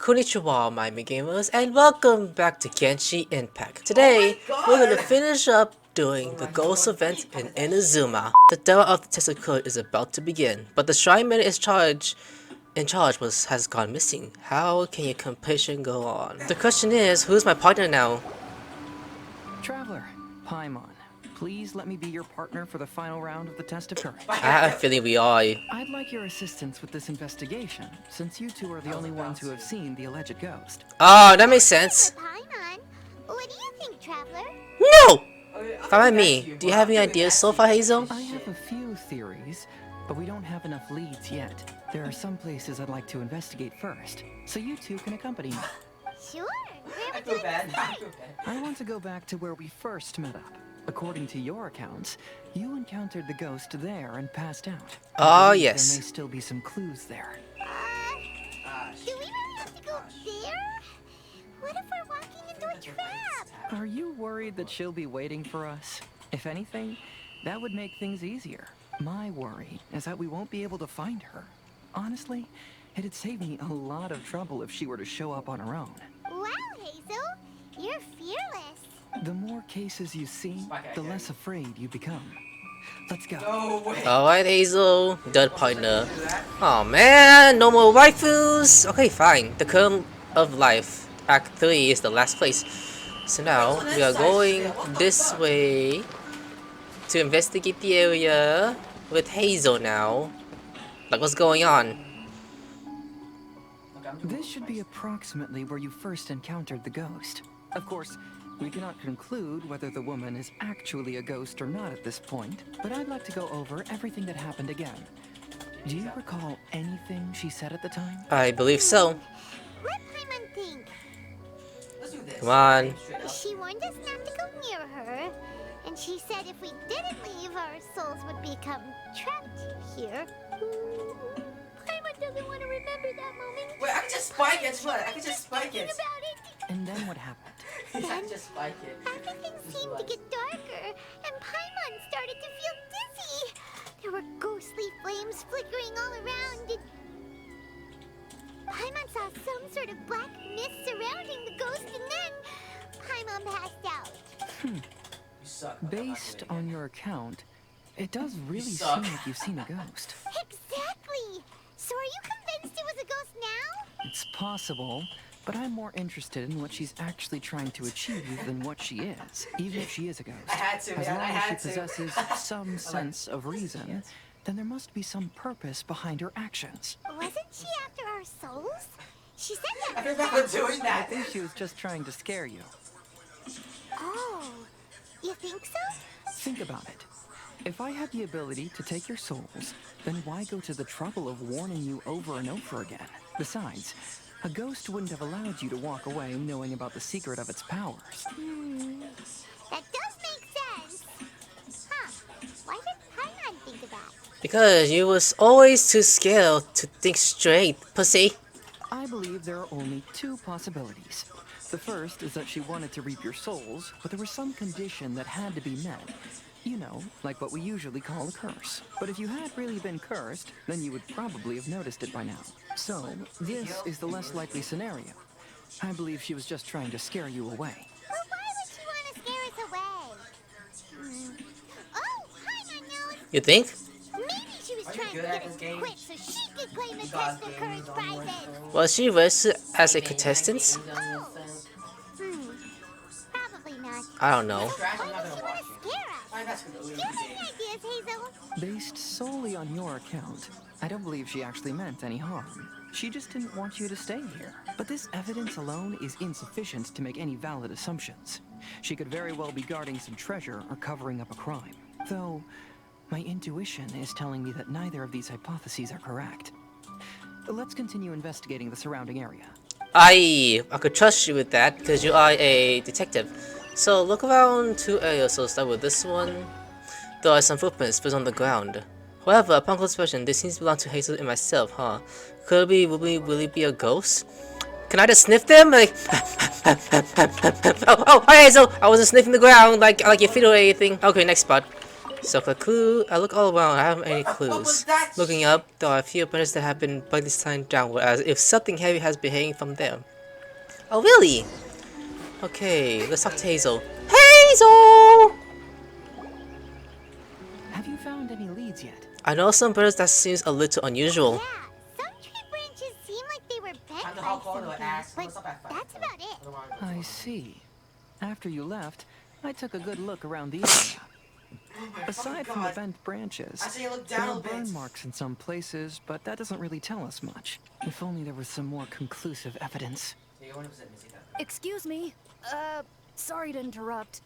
Konnichiwa, my gamers, and welcome back to Genshin Impact. Today, we're gonna finish up doing the ghost event in Inazuma. The demo of the tested code is about to begin, but the shrine man in charge has gone missing. How can your competition go on? The question is, who's my partner now? Traveler, Paimon, please let me be your partner for the final round of the test of courage. I have a feeling we are. I'd like your assistance with this investigation, since you two are the only ones who have seen the alleged ghost. Oh, that makes sense. Paimon, what do you think, Traveler? No! Find me. Do you have any ideas so far, Heizou? I have a few theories, but we don't have enough leads yet. There are some places I'd like to investigate first, so you two can accompany me. Sure. Where would you like to start? I want to go back to where we first met up. According to your accounts, you encountered the ghost there and passed out. Oh, There yes. may still be some clues there. Do we really have to go there? What if we're walking into a trap? Are you worried that she'll be waiting for us? If anything, that would make things easier. My worry is that we won't be able to find her. Honestly, it'd save me a lot of trouble if she were to show up on her own. Wow, Heizou, you're fearless. The more cases you see, the less afraid you become. Let's go. Alright, Heizou. Done partner. Oh man, no more waifus! Okay, fine. The Curve of Life, Act 3 is the last place. So now, we are going this way to investigate the area with Heizou now. Like, what's going on? This should be approximately where you first encountered the ghost. Of course, we cannot conclude whether the woman is actually a ghost or not at this point, but I'd like to go over everything that happened again. Do you recall anything she said at the time? I believe so. What Paimon think? Come on. She warned us not to go near her, and she said if we didn't leave, our souls would become trapped here. Paimon doesn't want to remember that moment. Wait, I can just spike it. What? I can just spike it. About it. And then what happened? I can just spike it. Everything seemed to get darker, and Paimon started to feel dizzy. There were ghostly flames flickering all around, and Paimon saw some sort of black mist surrounding the ghost, and then Paimon passed out. You suck. Based on your account, it does really suck. seem like you've seen a ghost. Exactly! So are you convinced it was a ghost now? It's possible, but I'm more interested in what she's actually trying to achieve than what she is, even if she is a ghost. I had to, As man. long I as she had to. possesses some sense of reason, then there must be some purpose behind her actions. Wasn't she after our souls? She said I that. remember doing I that. think she was just trying to scare you. Oh, you think so? Think about it. If I had the ability to take your souls, then why go to the trouble of warning you over and over again? Besides, a ghost wouldn't have allowed you to walk away knowing about the secret of its powers. That does make sense. Huh? Why did Paimon think of that? Because you was always too scared to think straight, pussy. I believe there are only two possibilities. The first is that she wanted to reap your souls, but there was some condition that had to be met. You know, like what we usually call a curse. But if you had really been cursed, then you would probably have noticed it by now. So, this is the less likely scenario. I believe she was just trying to scare you away. But why would she want to scare us away? Oh, Paimon knows. You think? Maybe she was Are you trying to good get at us this game? quit so she could claim the Because test of games courage on prizes. Was she registered as a contestant? Probably not. I don't know. Why does she want to scare us? I'm not gonna Do leave you have any you. ideas, Heizou? Based solely on your account, I don't believe she actually meant any harm. She just didn't want you to stay here. But this evidence alone is insufficient to make any valid assumptions. She could very well be guarding some treasure or covering up a crime. Though, my intuition is telling me that neither of these hypotheses are correct. Let's continue investigating the surrounding area. I could trust you with that because you are a detective. So look around two areas. So start with this one. There are some footprints on the ground. However, upon close inspection, this seems to belong to Heizou and myself, huh? Could it be, will it be a ghost? Can I just sniff them? Like, oh, hi Heizou! I wasn't sniffing the ground like your feet or anything. Okay, next spot. So for clue, I look all around, I haven't any What was clues. that? Looking up, there are a few branches that have been brightly slanted downward, as if something heavy has been hanging from them. Oh really? Okay, let's talk to Heizou. Heizou! Have you found any leads yet? I know some birds that seems a little unusual. Yeah, some tree branches seem like they were bent Time to by hop on something, to ask. but What's up at five? that's about it. I see. After you left, I took a good look around the area. Aside from the bent branches, I say you look there down are a bit. burn marks in some places, but that doesn't really tell us much. If only there was some more conclusive evidence. Excuse me. Sorry to interrupt.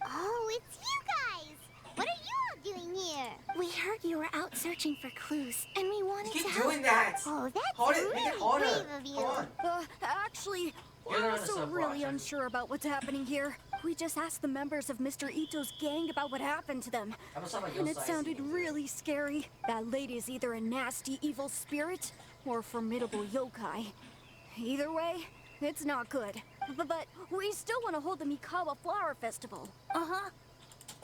Oh, it's you guys! What are you all doing here? We heard you were out searching for clues, and we wanted Keep to help. doing that. Oh, that's Hold it. really Make it harder. brave of you. Come on. Actually, You're we're not also a sub really watcher. unsure about what's happening here. We just asked the members of Mr. Ito's gang about what happened to them. I'm gonna And it sounded really scary. That lady is either a nasty, evil spirit or a formidable yokai. Either way, it's not good. But we still want to hold the Mikawa Flower Festival. Uh-huh.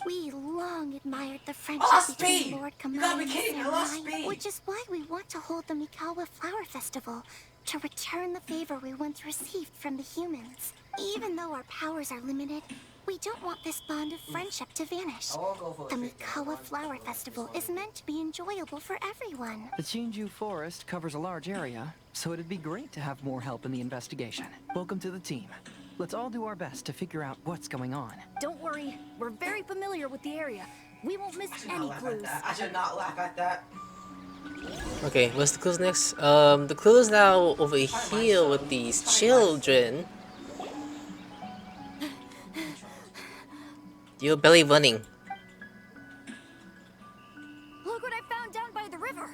We long admired the friendship lost between speed! Lord You Kamai gotta be and kidding me, I lost Samurai, speed! which is why we want to hold the Mikawa Flower Festival, to return the favor we once received from the humans. Even though our powers are limited, we don't want this bond of friendship to vanish. I won't go for The a trip. Mikawa Flower Festival is meant to be enjoyable for everyone. The Chinju forest covers a large area, so it'd be great to have more help in the investigation. Welcome to the team. Let's all do our best to figure out what's going on. Don't worry, we're very familiar with the area. We won't miss any clues. I should not laugh at that. Okay, what's the clues next? The clue is now over here with these children. You're belly running. Look what I found down by the river.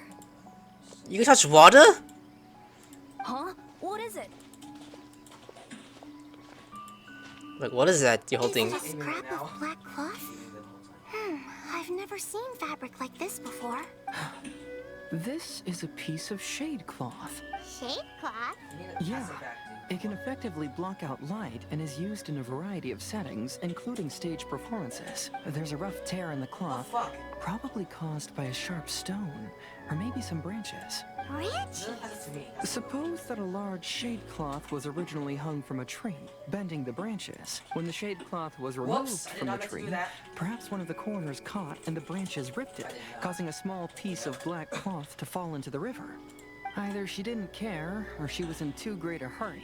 You can touch water? Huh? What is it? Like, what is that you're holding? Is it a scrap of black cloth? I've never seen fabric like this before. This is a piece of shade cloth. Shade cloth? Yeah, it can effectively block out light and is used in a variety of settings, including stage performances. There's a rough tear in the cloth, Fuck. probably caused by a sharp stone, or maybe some branches. Rich? Suppose that a large shade cloth was originally hung from a tree, bending the branches. When the shade cloth was removed Whoops, I did from the not meant to tree, do that. perhaps one of the corners caught and the branches ripped it, causing a small piece of black cloth to fall into the river. Either she didn't care, or she was in too great a hurry.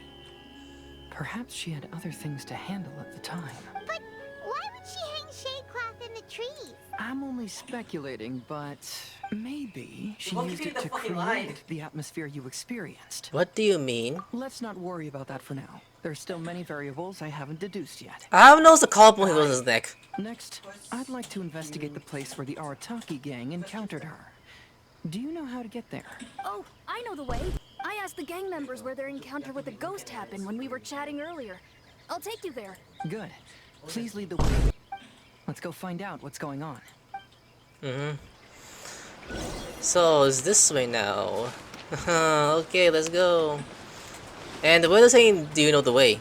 Perhaps she had other things to handle at the time. But why would she hang shade cloth in the trees? I'm only speculating, but maybe she Well, used keep it the to fucking create line. the atmosphere you experienced. What do you mean? Let's not worry about that for now. There's still many variables I haven't deduced yet. I have knows the collarbone he was in his neck. Next, I'd like to investigate the place where the Arataki gang encountered her. Do you know how to get there? Oh, I know the way. I asked the gang members where their encounter with the ghost happened when we were chatting earlier. I'll take you there. Good. Please lead the way. Let's go find out what's going on. So, it's this way now. Okay, let's go. And the weather saying, do you know the way?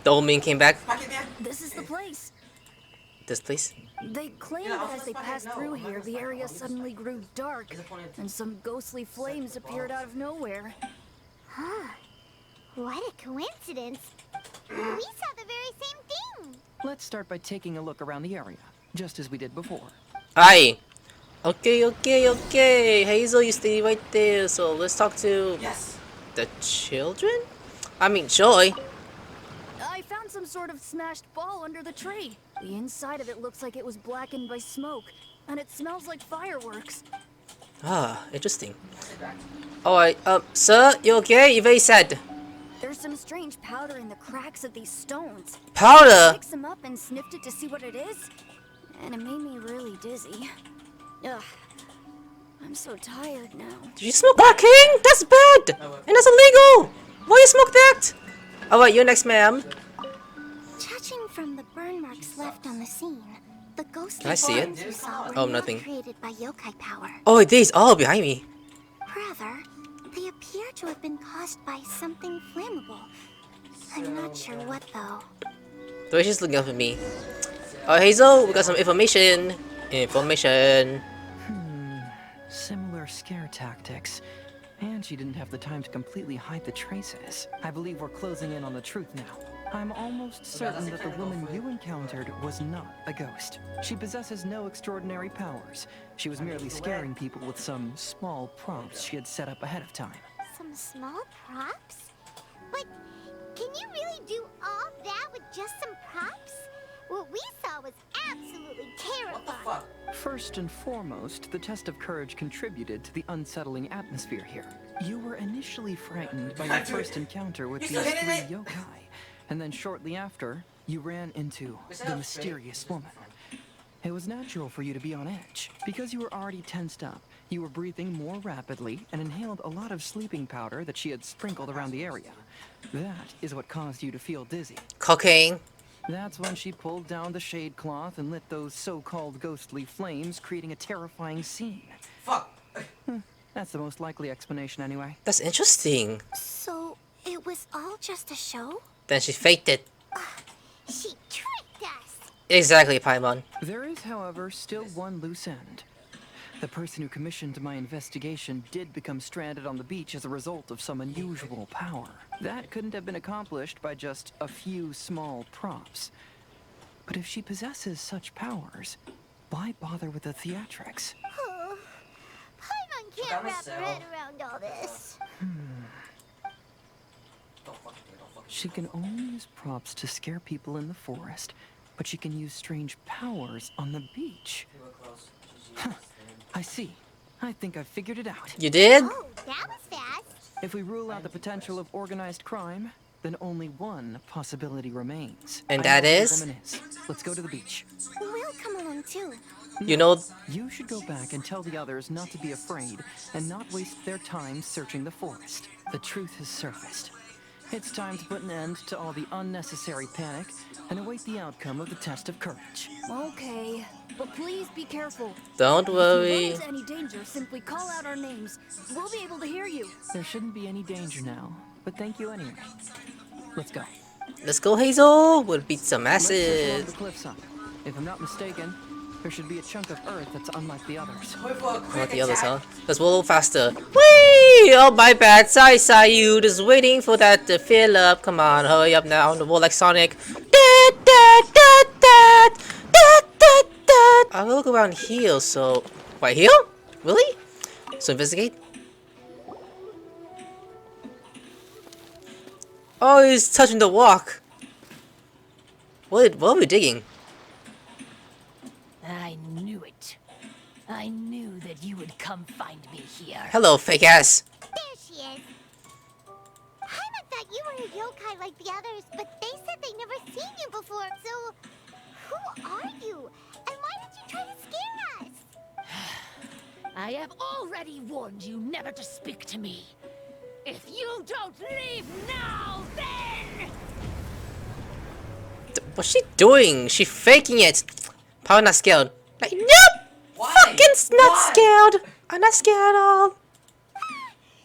The old man came back. Fuck it, man. This is the place. This place? They claim Yeah, that I'll as they just passed fucking through know. here, the area suddenly grew dark, and some ghostly flames appeared out of nowhere. Huh. What a coincidence. We saw the very same thing. Let's start by taking a look around the area, just as we did before. Aye. Okay. Heizou, you stay right there. So, let's talk to Yes. the children? I mean, Joy. I found some sort of smashed ball under the tree. The inside of it looks like it was blackened by smoke, and it smells like fireworks. Ah, interesting. Alright, sir, you okay? You're very sad. There's some strange powder in the cracks of these stones. I Powder? picked them up and sniffed it to see what it is, and it made me really dizzy. Ugh. I'm so tired now. Did you smoke cocaine? That's bad! And that's illegal! Why you smoke that? Alright, you're next, ma'am. Judging from the burn marks left on the scene, the ghostly Can I see it? flames we saw were Oh, not nothing. created by yokai power. Oh, these all behind me. Rather, they appear to have been caused by something flammable. I'm not sure what though. The way she's looking up at me. Alright, Heizou, we got some information. Information. Similar scare tactics. And she didn't have the time to completely hide the traces. I believe we're closing in on the truth now. I'm almost certain that the woman you encountered was not a ghost. She possesses no extraordinary powers. She was merely scaring people with some small prompts she had set up ahead of time. Some small props? But can you really do all that with just some props? What we saw was absolutely terrifying. First and foremost, the test of courage contributed to the unsettling atmosphere here. You were initially frightened by your first encounter with these three yokai, and then shortly after, you ran into the mysterious woman. It was natural for you to be on edge. Because you were already tensed up, you were breathing more rapidly and inhaled a lot of sleeping powder that she had sprinkled around the area. That is what caused you to feel dizzy. Cocaine. That's when she pulled down the shade cloth and lit those so-called ghostly flames, creating a terrifying scene. Fuck. That's the most likely explanation anyway. That's interesting. So, it was all just a show? Then she faked it. She tricked us! Exactly, Paimon. There is, however, still one loose end. The person who commissioned my investigation did become stranded on the beach as a result of some unusual power. That couldn't have been accomplished by just a few small props. But if she possesses such powers, why bother with the theatrics? Oh, Paimon can't wrap her head around all this. She can only use props to scare people in the forest, but she can use strange powers on the beach. I see. I think I've figured it out. You did? Oh, that was fast. If we rule out the potential of organized crime, then only one possibility remains. And I that know who the is? woman is. Let's go to the beach. We'll come along too. You know, You should go back and tell the others not to be afraid and not waste their time searching the forest. The truth has surfaced. It's time to put an end to all the unnecessary panic and await the outcome of the test of courage. Okay, but please be careful. don't If you worry. run into any danger, simply call out our names. We'll be able to hear you. There shouldn't be any danger now, but thank you anyway. Let's go. Let's go, Heizou. We'll beat some Let's push along asses. the cliffside. If I'm not mistaken, there should be a chunk of earth that's unlike the others. Wait for a Not quick the others, huh? attack. Let's roll faster. Whee! Oh, my bad. Sorry, Sayu. Just waiting for that to fill up. Come on, hurry up now. On the wall like Sonic. I will look around here, so... Right here? Really? So investigate? Oh, he's touching the rock. What are we digging? I knew it. I knew that you would come find me here. Hello, fake ass. There she is. Paimon thought you were a yokai like the others, but they said they never seen you before. So, who are you? And why did you try to scare us? I have already warned you never to speak to me. If you don't leave now, then... What's she doing? She faking it. Probably not scared. Like, nope! Why? Fucking not Why? scared. I'm not scared at all.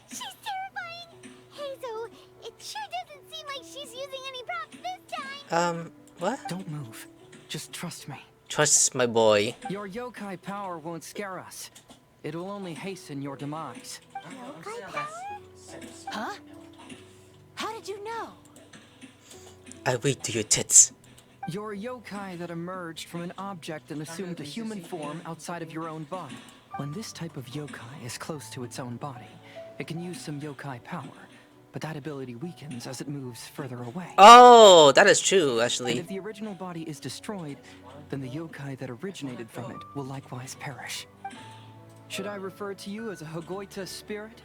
She's terrifying. Heizou, it sure doesn't seem like she's using any props this time. What? Don't move. Just trust me. Trust my boy. Your yokai power won't scare us. It will only hasten your demise. Yokai power? Huh? How did you know? I read to your tits. You're a yokai that emerged from an object and assumed a human form outside of your own body. When this type of yokai is close to its own body, it can use some yokai power, but that ability weakens as it moves further away. Oh, that is true, And actually. if the original body is destroyed, then the yokai that originated from it will likewise perish. Should I refer to you as a Hogoita spirit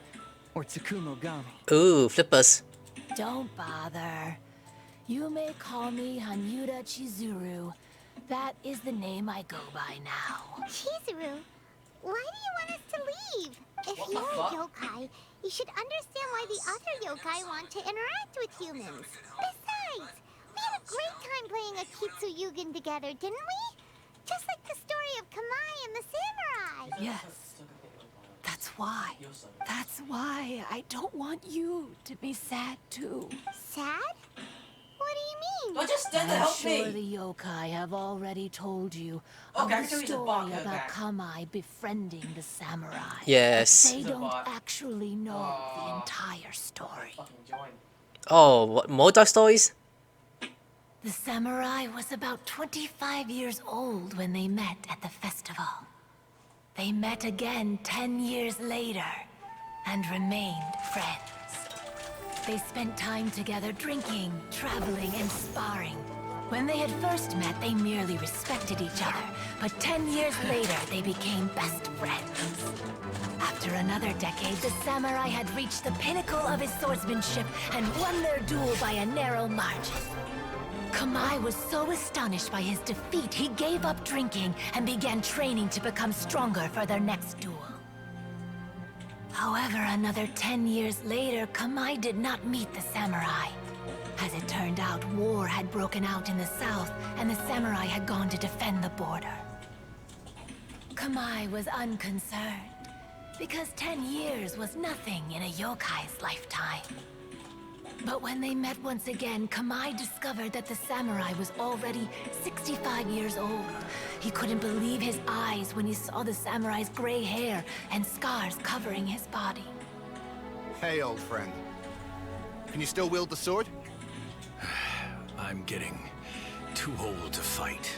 or Tsukumogami? Ooh, flippers. Don't bother. You may call me Hanyuda Chizuru. That is the name I go by now. Chizuru, why do you want us to leave? If What the you're a fuck? yokai, you should understand why the other yokai want to interact with humans. Besides, we had a great time playing a Kitsuyugen together, didn't we? Just like the story of Kamai and the samurai. Yes. That's why. That's why I don't want you to be sad too. Sad? What do you Don't just stand there, I'm help sure me! the yokai have already told you Oh, of I the can tell he's a story bot, about okay. Kamai befriending the samurai. Yes. But they He's a don't bot. actually know the Aw. entire story. Fucking join. Oh, what, more dark stories? The samurai was about 25 years old when they met at the festival. They met again 10 years later and remained friends. They spent time together drinking, traveling, and sparring. When they had first met, they merely respected each other, but 10 years later, they became best friends. After another decade, the samurai had reached the pinnacle of his swordsmanship and won their duel by a narrow margin. Kamai was so astonished by his defeat, he gave up drinking and began training to become stronger for their next duel. However, another 10 years later, Kamai did not meet the samurai. As it turned out, war had broken out in the south, and the samurai had gone to defend the border. Kamai was unconcerned, because 10 years was nothing in a yokai's lifetime. But when they met once again, Kamai discovered that the samurai was already 65 years old. He couldn't believe his eyes when he saw the samurai's gray hair and scars covering his body. Hey, old friend. Can you still wield the sword? I'm getting too old to fight.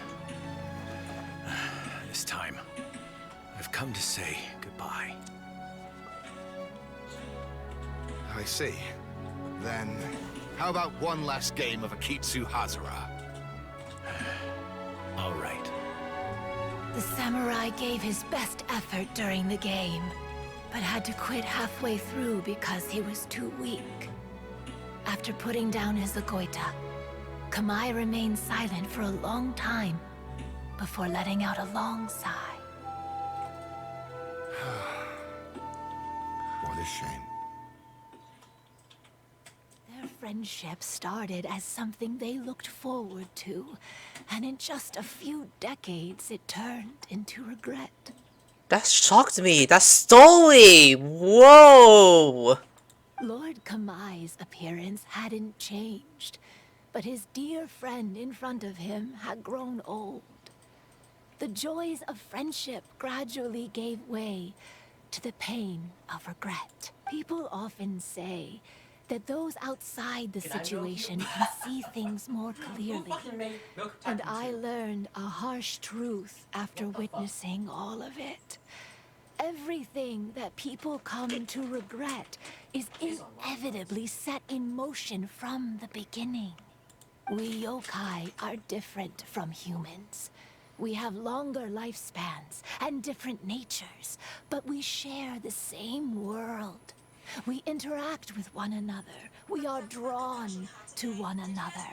This time, I've come to say goodbye. I see. Then, how about one last game of Akitsu Hazara? All right. The samurai gave his best effort during the game, but had to quit halfway through because he was too weak. After putting down his agoita, Kamai remained silent for a long time before letting out a long sigh. What a shame. Their friendship started as something they looked forward to, and in just a few decades it turned into regret. That shocked me. That story. Whoa. Lord Kamai's appearance hadn't changed, but his dear friend in front of him had grown old. The joys of friendship gradually gave way to the pain of regret. People often say that those outside the situation can see things more clearly. And I learned a harsh truth after witnessing all of it. Everything that people come to regret is inevitably set in motion from the beginning. We yokai are different from humans. We have longer lifespans and different natures, but we share the same world. We interact with one another. We are drawn to one another,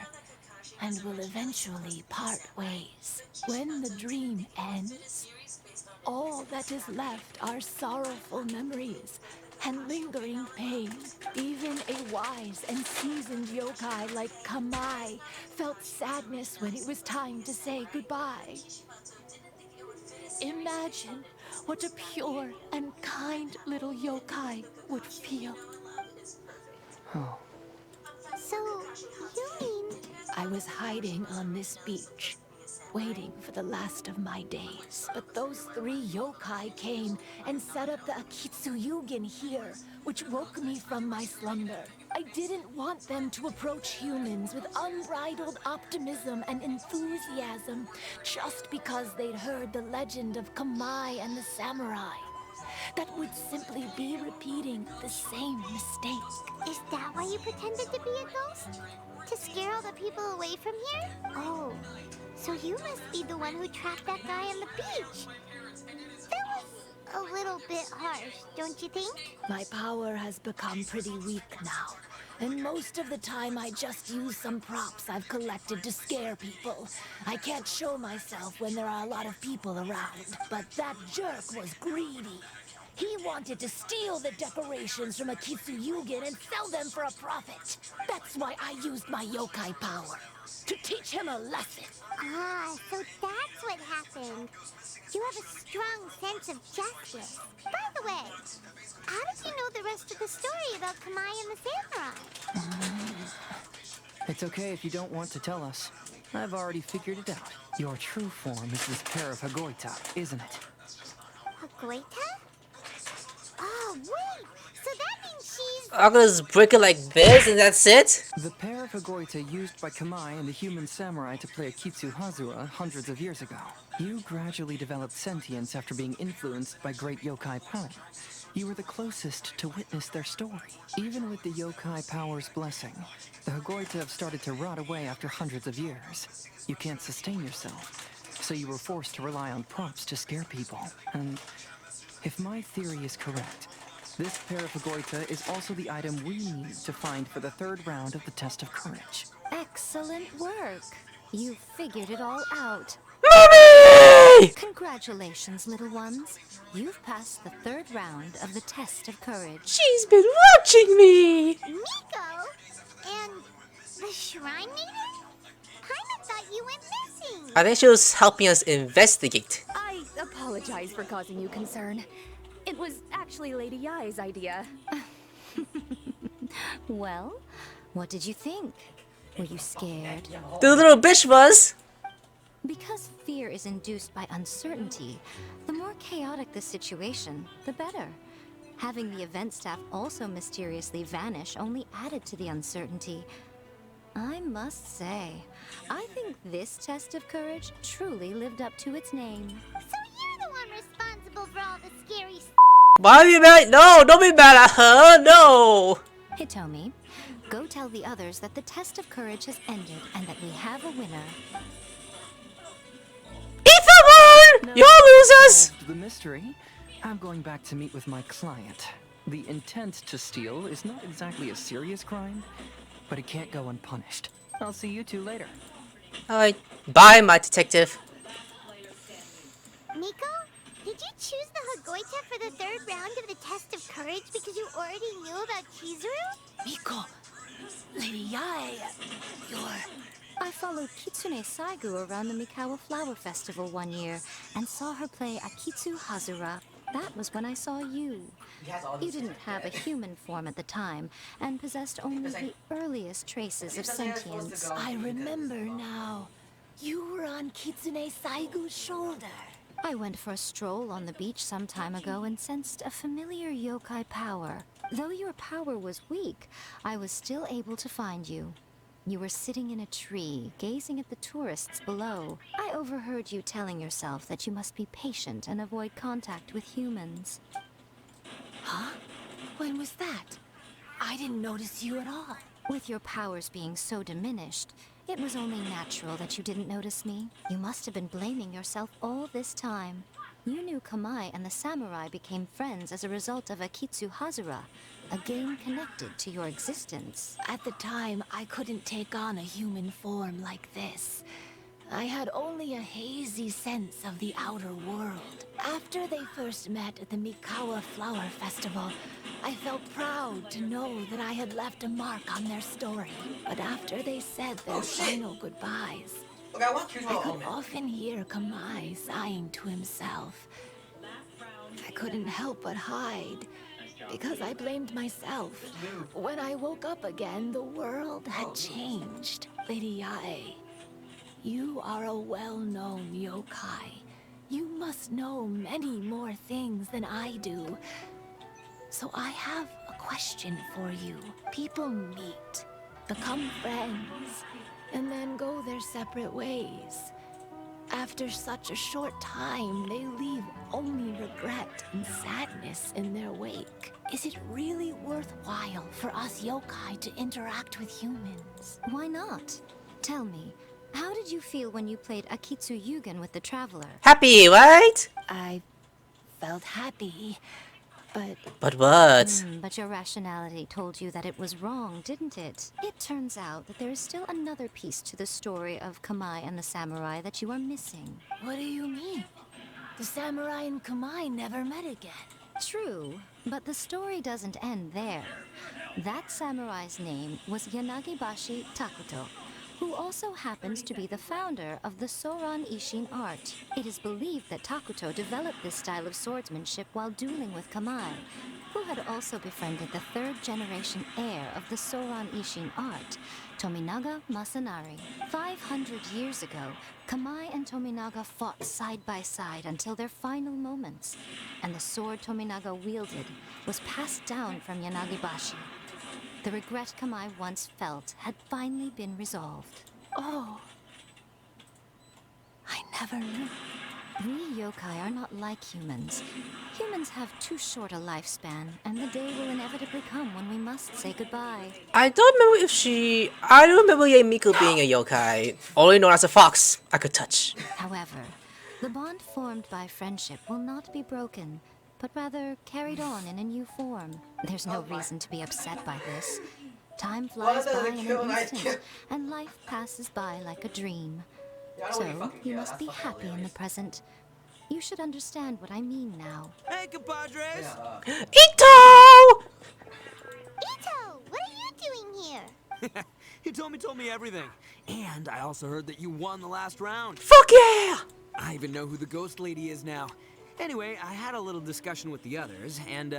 and will eventually part ways. When the dream ends, all that is left are sorrowful memories and lingering pain. Even a wise and seasoned yokai like Kamai felt sadness when it was time to say goodbye. Imagine what a pure and kind little yokai would feel. Oh. So, you mean... I was hiding on this beach, waiting for the last of my days. But those 3 yokai came and set up the Akitsu Yugin here, which woke me from my slumber. I didn't want them to approach humans with unbridled optimism and enthusiasm just because they'd heard the legend of Kamai and the samurai. That would simply be repeating the same mistake. Is that why you pretended to be a ghost? To scare all the people away from here? Oh, so you must be the one who trapped that guy on the beach. That was a little bit harsh, don't you think? My power has become pretty weak now. And most of the time I just use some props I've collected to scare people. I can't show myself when there are a lot of people around. But that jerk was greedy. He wanted to steal the decorations from Akitsu Yugin and sell them for a profit. That's why I used my yokai power. To teach him a lesson. Ah, so that's what happened. You have a strong sense of justice. By the way, how did you know the rest of the story about Kamai and the samurai? It's okay if you don't want to tell us. I've already figured it out. Your true form is this pair of Hagoita, isn't it? Hagoita? Oh, wait! So that means she's... I'm gonna just break it like this and that's it? The pair of Hagoita used by Kamai and the human samurai to play Akitsu Hazura hundreds of years ago. You gradually developed sentience after being influenced by great yokai power. You were the closest to witness their story. Even with the yokai power's blessing, the Hagoita have started to rot away after hundreds of years. You can't sustain yourself, so you were forced to rely on props to scare people. And if my theory is correct, this pair of Hagoita is also the item we need to find for the third round of the test of courage. Excellent work. You figured it all out. Mommy! Congratulations, little ones. You've passed the third round of the test of courage. She's been watching me! Miko? And the Shrine Maiden? Paimon thought you went missing. I think she was helping us investigate. I apologize for causing you concern. It was actually Lady Yae's idea. Well, what did you think? Were you scared? The little bitch was! Because fear is induced by uncertainty, the more chaotic the situation, the better. Having the event staff also mysteriously vanish only added to the uncertainty. I must say, I think this test of courage truly lived up to its name. So you're the one responsible for all the scary Why are you mad? No, don't be mad at her, no! Hitomi, go tell the others that the test of courage has ended and that we have a winner. You're losers! Solved the mystery. I'm going back to meet with my client. The intent to steal is not exactly a serious crime, but it can't go unpunished. I'll see you two later. Alright, bye, my detective. Miko, did you choose the Hagoita for the third round of the test of courage because you already knew about Chizuru? Miko, Lady Yae, I followed Kitsune Saigu around the Mikawa Flower Festival one year and saw her play Akitsu Hazura. That was when I saw you. You didn't have a human form at the time and possessed only the earliest traces of sentience. I remember now. You were on Kitsune Saigu's shoulder. I went for a stroll on the beach some time ago and sensed a familiar yokai power. Though your power was weak, I was still able to find you. You were sitting in a tree, gazing at the tourists below. I overheard you telling yourself that you must be patient and avoid contact with humans. Huh? When was that? I didn't notice you at all. With your powers being so diminished, it was only natural that you didn't notice me. You must have been blaming yourself all this time. You knew Kamai and the samurai became friends as a result of Akitsu Hazura, a game connected to your existence. At the time, I couldn't take on a human form like this. I had only a hazy sense of the outer world. After they first met at the Mikawa Flower Festival, I felt proud to know that I had left a mark on their story. But after they said their final goodbyes, Okay, I want cute I could often hear Kamai sighing to himself. I couldn't help but hide, because I blamed myself. When I woke up again, the world had changed. Lady Yae, you are a well-known yokai. You must know many more things than I do. So I have a question for you. People meet, become friends, and then go their separate ways. After such a short time, they leave only regret and sadness in their wake. Is it really worthwhile for us yokai to interact with humans? Why not? Tell me, how did you feel when you played Akitsu Yugen with the Traveler? Happy, right? I felt happy, but But what? But your rationality told you that it was wrong, didn't it? It turns out that there is still another piece to the story of Kamai and the samurai that you are missing. what do you mean? The samurai and Kamai never met again. True, but the story doesn't end there. That samurai's name was Yanagibashi Takuto, who also happens to be the founder of the Soran Ishin art. It is believed that Takuto developed this style of swordsmanship while dueling with Kamai. who had also befriended the third-generation heir of the Soran Ishin art, Tominaga Masanari. 500 years ago, Kamai and Tominaga fought side by side until their final moments, and the sword Tominaga wielded was passed down from Yanagibashi. The regret Kamai once felt had finally been resolved. Oh. I never knew. We yokai are not like humans. Humans have too short a lifespan, and the day will inevitably come when we must say goodbye. I don't remember if she... I don't remember Yae Miko being a yokai. Only known as a fox I could touch. However, the bond formed by friendship will not be broken, but rather carried on in a new form. There's no reason to be upset by this. Time flies by in an instant, and life passes by like a dream. So, you must be happy in the present. You should understand what I mean now. Hey, compadres! Itto! Itto, what are you doing here? He told me everything. And I also heard that you won the last round. Fuck yeah! I even know who the ghost lady is now. Anyway, I had a little discussion with the others, and,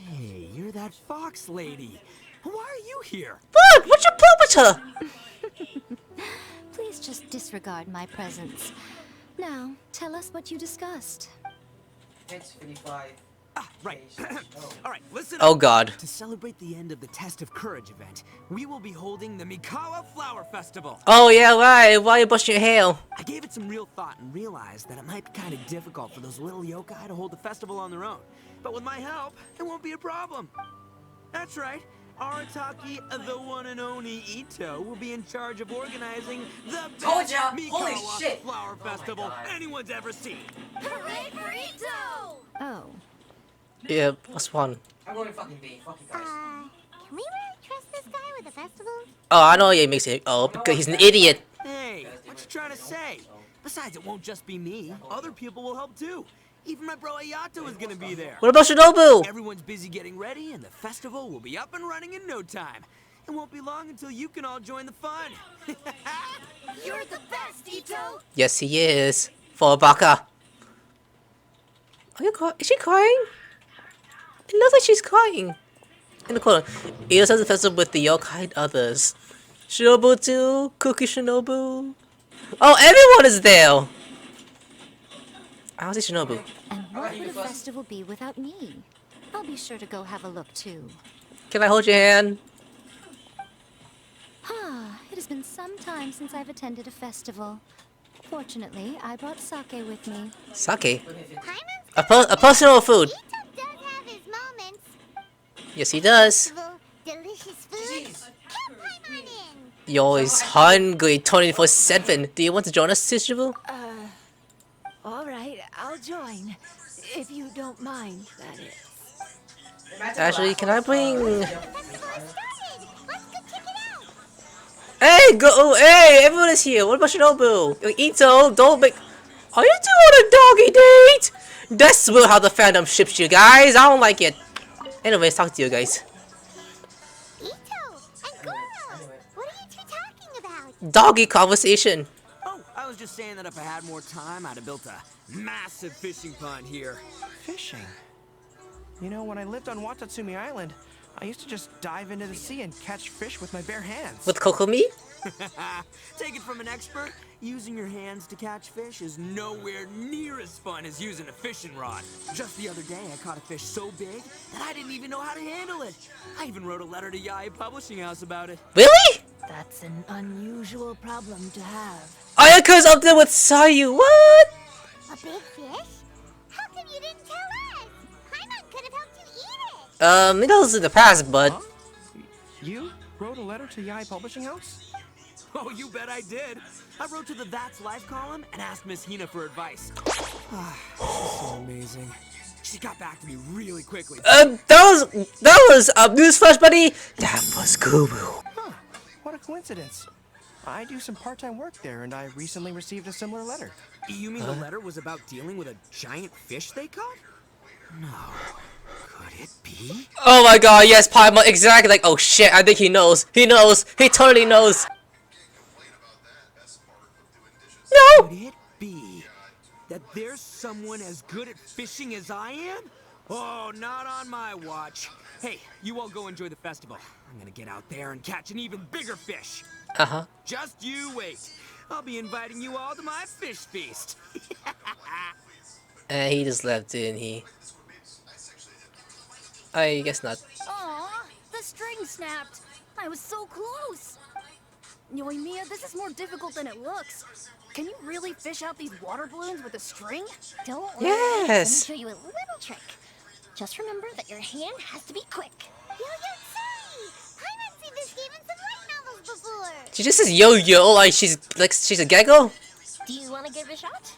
Hey, you're that fox lady. Why are you here? What? What's your problem with her? Please just disregard my presence. Now, tell us what you discussed. It's 55. Ah, right. All right, listen Oh up. god. To celebrate the end of the Test of Courage event, we will be holding the Mikawa Flower Festival. Oh yeah, right. Why are you busting your hair? I gave it some real thought and realized that it might be kind of difficult for those little yokai to hold the festival on their own. But with my help, it won't be a problem. That's right. Arataki, the one and only Itto, will be in charge of organizing the Told best ya! Mikawa Holy shit! Flower Oh my Festival God. anyone's ever seen. Hooray for Itto! Oh, Yeah, plus one. I'm going to fucking B. Fuck you guys. Can we really trust this guy with the festival? Oh, I know Yae makes it. Oh, because he's an idiot. Hey, what you trying to say? Besides, it won't just be me. Other people will help too. Even my bro Ayato is gonna be there. What about Shinobee? Everyone's busy getting ready, and the festival will be up and running in no time. It won't be long until you can all join the fun. You're the best, Itto! Yes, he is. For Baka. Are you crying? Is she crying? It looks like she's crying. In the corner. It has a festival with the yokai and others. Shinobu too. Cookie Shinobu. Oh, everyone is there. I was Shinobu. and what would a festival be without me? I'll be sure to go have a look too. Can I hold your hand? Ah, it has been some time since I've attended a festival. Fortunately, I brought sake with me. Sake. Paimon's A personal food. Itto does have his moments. Yes, he does. Festival, delicious food. Jeez. Count Paimon in. You're always hungry 24/7. Do you want to join us, Shizubu? All right, I'll join. If you don't mind, that is. Imagine Actually, the can I last bring... The festival has started. Let's go check it out. Hey, go! Oh, hey, everyone is here. What about Shinobu? Itto, don't make... Are you two on a doggy date? That's how the fandom ships you guys. I don't like it. Anyways, talk to you guys. Itto and Gorou. What are you two talking about? Doggy conversation. Oh, I was just saying that if I had more time, I'd have built a massive fishing pond here. Fishing? You know, when I lived on Watatsumi Island, I used to just dive into the sea and catch fish with my bare hands. With Kokomi? Take it from an expert, using your hands to catch fish is nowhere near as fun as using a fishing rod. Just the other day, I caught a fish so big that I didn't even know how to handle it. I even wrote a letter to Yae Publishing House about it. Really? That's an unusual problem to have. Ayaka's up there with Sayu. What? A big fish? How come you didn't tell us? Paimon could have helped you eat it. It was in the past, but... Huh? You wrote a letter to Yae Publishing House? Oh, you bet I did. I wrote to the That's Life column and asked Miss Hina for advice. She's so amazing. She got back to me really quickly. that was a newsflash, buddy. That was Guru. Huh. What a coincidence. I do some part-time work there, and I recently received a similar letter. You mean the letter was about dealing with a giant fish they caught? No. Could it be? Oh my god, yes, Paimon, exactly. Like, oh shit, I think he knows. He knows. He totally knows. No! Could it be that there's someone as good at fishing as I am? Oh, not on my watch. Hey, you all go enjoy the festival. I'm gonna get out there and catch an even bigger fish. Uh-huh. Just you wait. I'll be inviting you all to my fish feast. And he just left, didn't he? I guess not. Aw, the string snapped. I was so close. Yoimiya, this is more difficult than it looks. Can you really fish out these water balloons with a string? Don't worry. Yes. Let me show you a little trick. Just remember that your hand has to be quick. Yo-yo-say! I've seen this game in some light novels before. She just says yo-yo like she's a gaggle. Do you want to give it a shot?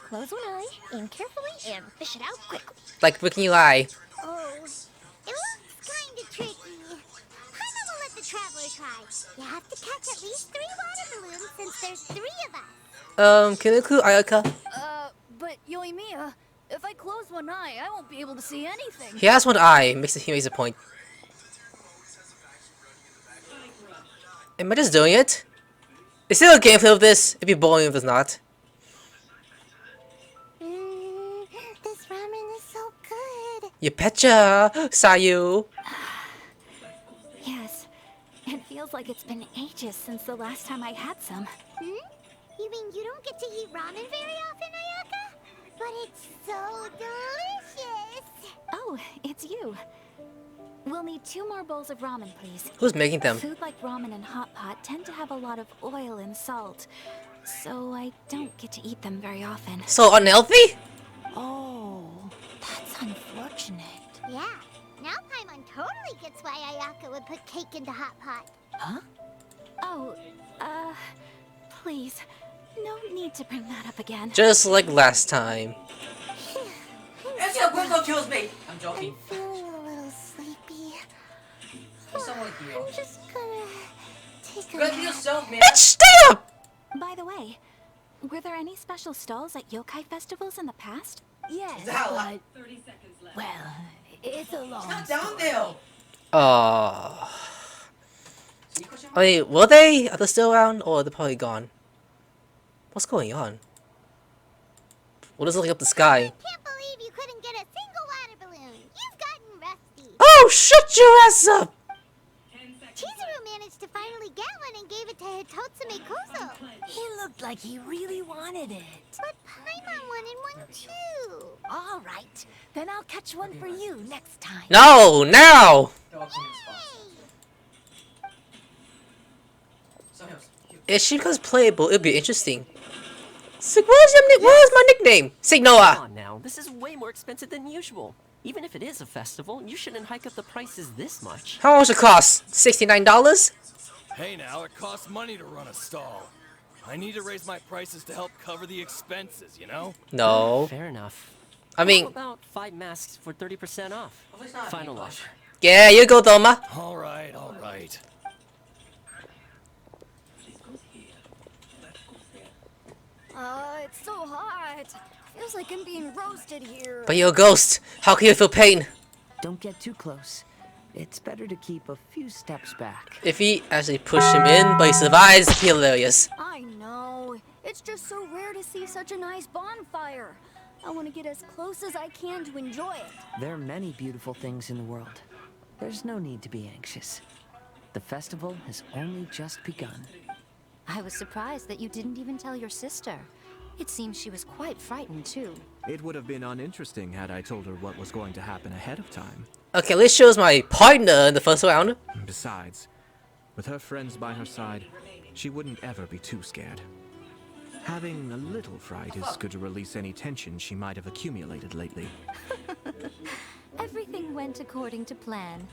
Close one eye, aim carefully, and fish it out quickly. Like freaking you lie. Oh, it looks kinda tricky. Paimon will let the traveler try. You have to catch at least 3 water balloons since there's 3 of us. Can I include Ayaka? But Yoimiya, if I close one eye, I won't be able to see anything. He has one eye. He makes a point. Am I just doing it? Is there a gameplay of this? It'd be boring if it's not. This ramen is so good. You betcha, Sayu. Yes, it feels like it's been ages since the last time I had some. You mean you don't get to eat ramen very often, Ayaka? But it's so delicious. Oh, it's you. We'll need 2 more bowls of ramen, please. Who's making them? Food like ramen and hot pot tend to have a lot of oil and salt, so I don't get to eat them very often. So unhealthy? Oh, that's unfortunate. Yeah. Now Paimon totally gets why Ayaka would put cake into hot pot. Huh? Oh, please. No need to bring that up again. Just like last time. That's how Gringo kills me! I'm joking. I'm feeling a little sleepy. Someone heal. I'm just gonna take a Go heal nap. yourself, man. Bitch, stay up! By the way, were there any special stalls at yokai festivals in the past? Yes, Zala. but... Well, it's a long Not down there! Oh. Wait, were they? Are they still around? Or are they probably gone? What's going on? What is looking up the sky? Can't believe you couldn't get a single water balloon. You've gotten rusty. Oh, shut your ass up! Chizuru managed to finally get one and gave it to Hitotsume Kozo. He looked like he really wanted it. But Paimon wanted one too. All right, then I'll catch one for you next time. No, now! They're all coming in spots. Someone else. If she becomes playable, it'll be interesting. It's like, where's my nickname? Say Come Noah. on now, this is way more expensive than usual. Even if it is a festival, you shouldn't hike up the prices this much. How much it cost? $69? Hey now, it costs money to run a stall. I need to raise my prices to help cover the expenses, you know? No. Fair enough. I mean, How about 5 masks for 30% off? Final offer. yeah, you go, Doma. Alright, alright. It's so hot. Feels like I'm being roasted here. But you're a ghost. How can you feel pain? Don't get too close. It's better to keep a few steps back. If he actually pushed him in, but he survives, it'd be hilarious. I know. It's just so rare to see such a nice bonfire. I want to get as close as I can to enjoy it. There are many beautiful things in the world. There's no need to be anxious. The festival has only just begun. I was surprised that you didn't even tell your sister. It seems she was quite frightened too. It would have been uninteresting had I told her what was going to happen ahead of time. Okay, this shows my partner in the first round. Besides, with her friends by her side, she wouldn't ever be too scared. Having a little fright is good to release any tension she might have accumulated lately. Everything went according to plan.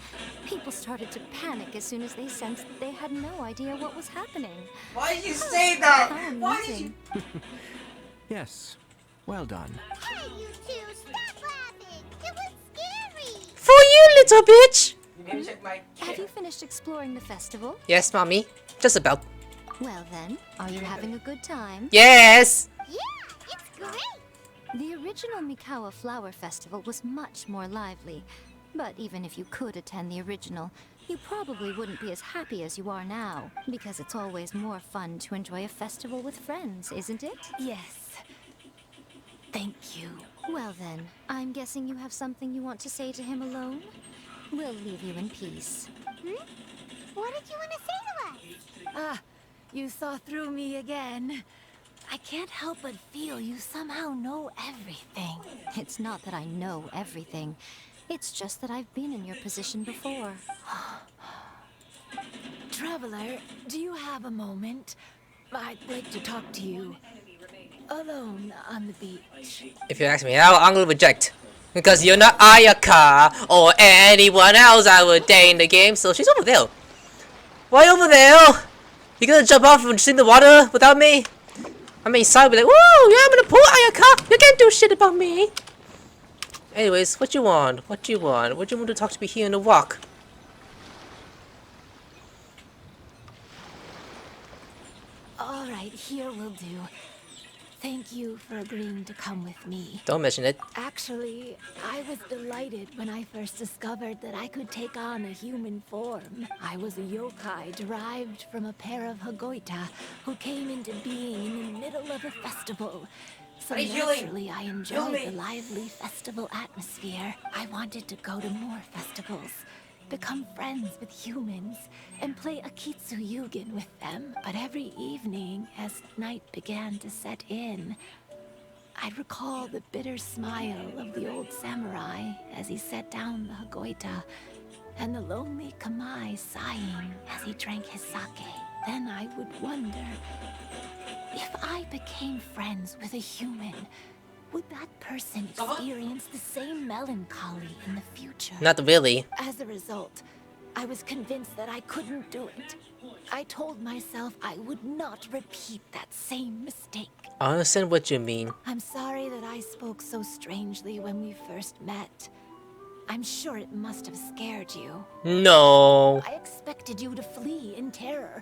People started to panic as soon as they sensed that they had no idea what was happening. Why did you say that? How Why did you? amusing. Yes, well done. Hey, you two, stop laughing. It was scary. For you, little bitch! Maybe check my Have you finished exploring the festival? Yes, mommy. Just about. Well then, are you having a good time? Yes! Yeah, it's great. The original Mikawa Flower Festival was much more lively. But even if you could attend the original, you probably wouldn't be as happy as you are now. Because it's always more fun to enjoy a festival with friends, isn't it? Yes. Thank you. Well then, I'm guessing you have something you want to say to him alone? We'll leave you in peace. What did you want to say to us? Ah, you saw through me again. I can't help but feel you somehow know everything. It's not that I know everything. It's just that I've been in your position before. Traveler, do you have a moment? I'd like to talk to you. Alone on the beach. If you ask me, I'm gonna reject. Because you're not Ayaka or anyone else I would date in the game, so she's over there. Why over there? You gonna jump off and in the water without me? I mean, Sayu be like, woo, yeah, I'm in the pool, Ayaka. You can't do shit about me. Anyways, what you want? What you want? What you want to talk to me here in the walk? Alright, here will do. Thank you for agreeing to come with me. Don't mention it. Actually, I was delighted when I first discovered that I could take on a human form. I was a yokai derived from a pair of Hagoita who came into being in the middle of a festival. So naturally, I enjoyed the lively festival atmosphere. I wanted to go to more festivals, become friends with humans, and play Akitsu Yugen with them. But every evening, as night began to set in, I'd recall the bitter smile of the old samurai as he set down the Hagoita, and the lonely Kamai sighing as he drank his sake. Then I would wonder, if I became friends with a human, would that person experience the same melancholy in the future? Not really. As a result, I was convinced that I couldn't do it. I told myself I would not repeat that same mistake. I understand what you mean. I'm sorry that I spoke so strangely when we first met. I'm sure it must have scared you. No. I expected you to flee in terror.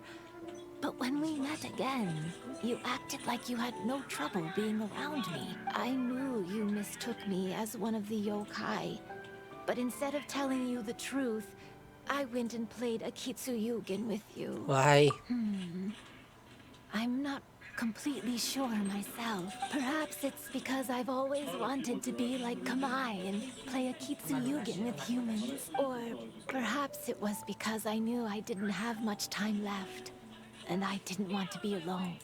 But when we met again, you acted like you had no trouble being around me. I knew you mistook me as one of the yokai. But instead of telling you the truth, I went and played Akitsu Yugen with you. Why? I'm not completely sure myself. Perhaps it's because I've always wanted to be like Kamai and play Akitsu Yugen with humans. Or perhaps it was because I knew I didn't have much time left. And I didn't want to be alone.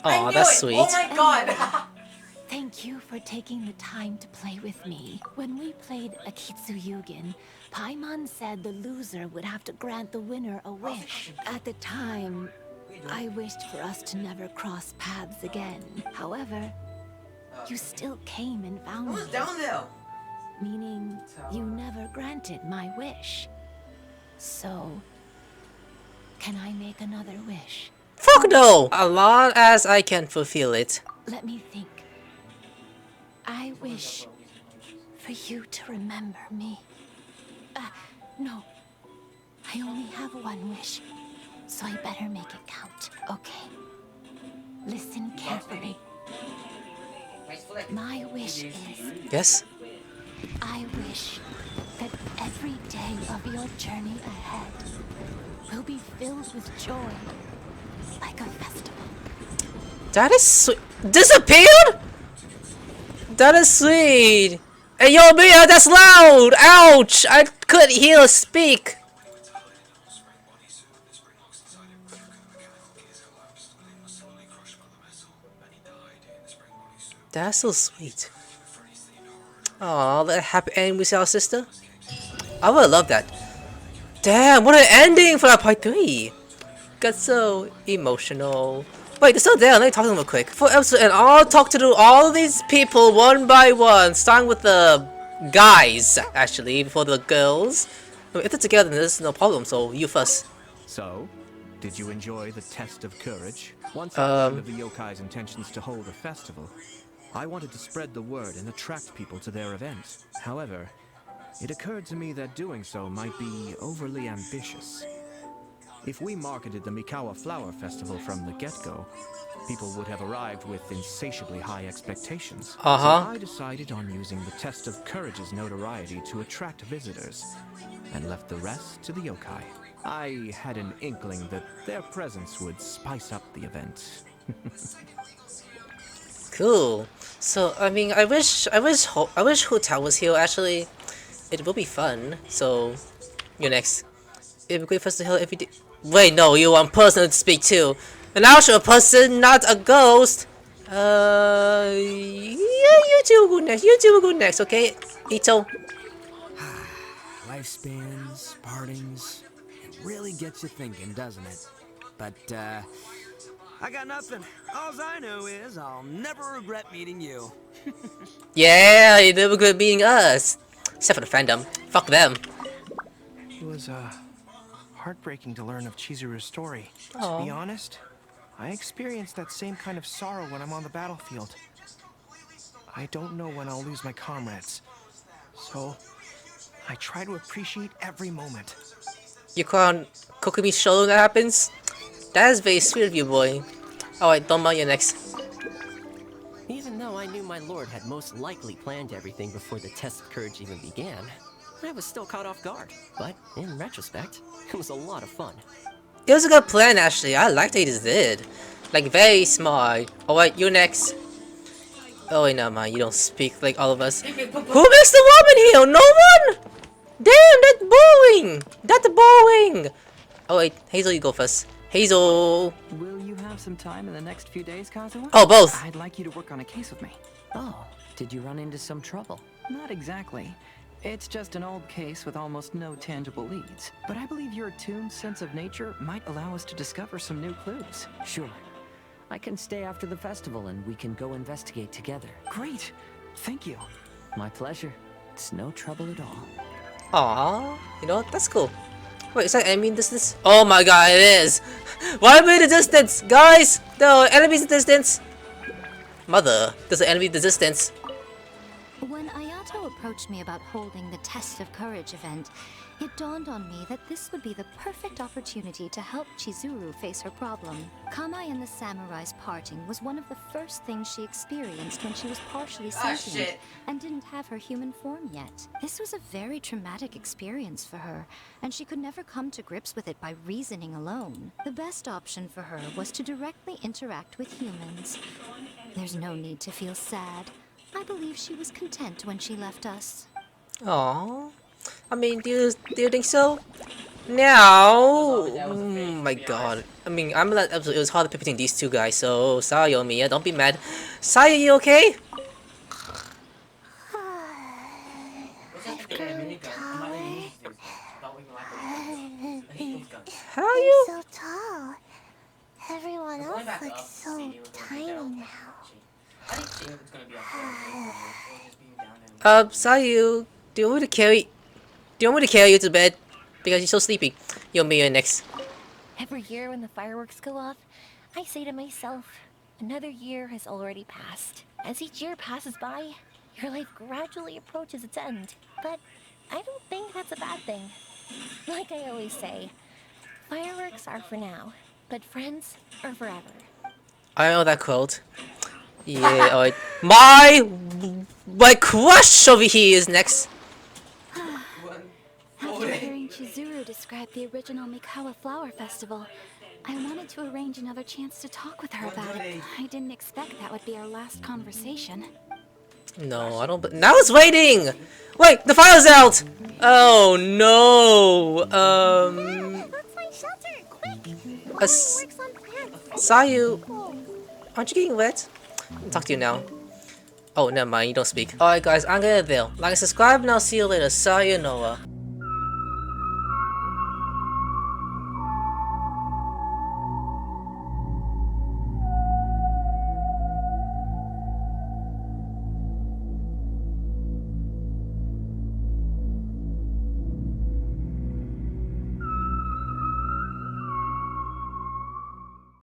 Oh, that's sweet. Oh my god! Thank you for taking the time to play with me. When we played Akitsu Yugen, Paimon said the loser would have to grant the winner a wish. At the time, I wished for us to never cross paths again. However, you still came and found me. Who's down there? Meaning, you never granted my wish. So, can I make another wish? Fuck no! As long as I can fulfill it. Let me think. I wish for you to remember me. No. I only have one wish, so I better make it count. Okay. Listen carefully. My wish is... Yes? I wish that every day of your journey ahead will be filled with joy, like a festival. That is sweet. Disappeared? That is sweet. Hey, yoimiya, that's loud! Ouch! I couldn't hear her speak. That's so sweet. Aw, that happy ending with our sister. I would love that. Damn, what an ending for that part 3. Got so emotional. Wait, they're still there. Let me talk to them real quick. For episode, and I'll talk to all these people one by one, starting with the guys, actually, before the girls. I mean, if they're together, then there's no problem, so you first. So, did you enjoy the test of courage? Once I learned of the yokai's intentions to hold a festival, I wanted to spread the word and attract people to their event. However, it occurred to me that doing so might be overly ambitious. If we marketed the Mikawa Flower Festival from the get-go, people would have arrived with insatiably high expectations. So I decided on using the test of courage's notoriety to attract visitors, and left the rest to the yokai. I had an inkling that their presence would spice up the event. Cool. So I mean, I wish Hotel was here. Actually, it will be fun. So, you're next. It'd be great for us to help if we did. Wait, no, you want person to speak to. An actual person, not a ghost. Yeah, you two will go next. You two will go next, okay? Itto. Lifespans, partings. It really gets you thinking, doesn't it? But, I got nothing. All I know is I'll never regret meeting you. Yeah, you never good being us. Except for the fandom. Fuck them. It was, heartbreaking to learn of Chizuru's story. Aww. To be honest, I experienced that same kind of sorrow when I'm on the battlefield. I don't know when I'll lose my comrades. So, I try to appreciate every moment. You can't Kokumi show when that happens? That is very sweet of you, boy. Alright, don't mind, you're next. Even though I knew my lord had most likely planned everything before the test of courage even began, I was still caught off guard. But in retrospect, it was a lot of fun. It was a good plan, actually. I liked what he just did. Like, very smart. Alright, you're next. Oh wait, no, man, you don't speak like all of us. Who makes the woman heal? No one? Damn, that's boring! That's boring! Oh wait, Heizou, you go first. Heizou! Will you have some time in the next few days, Kazuha? Oh, both! I'd like you to work on a case with me. Oh, did you run into some trouble? Not exactly. It's just an old case with almost no tangible leads. But I believe your attuned sense of nature might allow us to discover some new clues. Sure. I can stay after the festival and we can go investigate together. Great! Thank you. My pleasure. It's no trouble at all. Aww, you know what? That's cool. Wait, is that enemy in distance? Oh my god, it is! Why am I in the distance? Guys! No, enemies in the distance! Mother, there's an enemy in the distance. When Ayato approached me about holding the Test of Courage event, it dawned on me that this would be the perfect opportunity to help Chizuru face her problem. Kamai and the samurai's parting was one of the first things she experienced when she was partially sentient and didn't have her human form yet. This was a very traumatic experience for her, and she could never come to grips with it by reasoning alone. The best option for her was to directly interact with humans. There's no need to feel sad. I believe she was content when she left us. Aww. I mean, do you think so? Now, oh my god. I mean, it was hard to pick between these two guys, so sorry, Yoimiya, don't be mad. Sayu, you okay? How are you? So tall. Everyone else looks so tiny now. Sayu, do you want me to carry you to bed? Because you're so sleepy. Yoimiya next. Every year when the fireworks go off, I say to myself, another year has already passed. As each year passes by, your life gradually approaches its end. But I don't think that's a bad thing. Like I always say, fireworks are for now, but friends are forever. I know that quote. Yeah, alright. My crush over here is next. After hearing Chizuru describe the original Mikawa Flower Festival, I wanted to arrange another chance to talk with her about it. I didn't expect that would be our last conversation. No, I don't. Now it's waiting. Wait, the fire's out. Oh no. Sayu, aren't you getting wet? I'll talk to you now. Oh, never mind. You don't speak. Alright, guys, I'm gonna end there. Like and subscribe, and I'll see you later. Sayonara.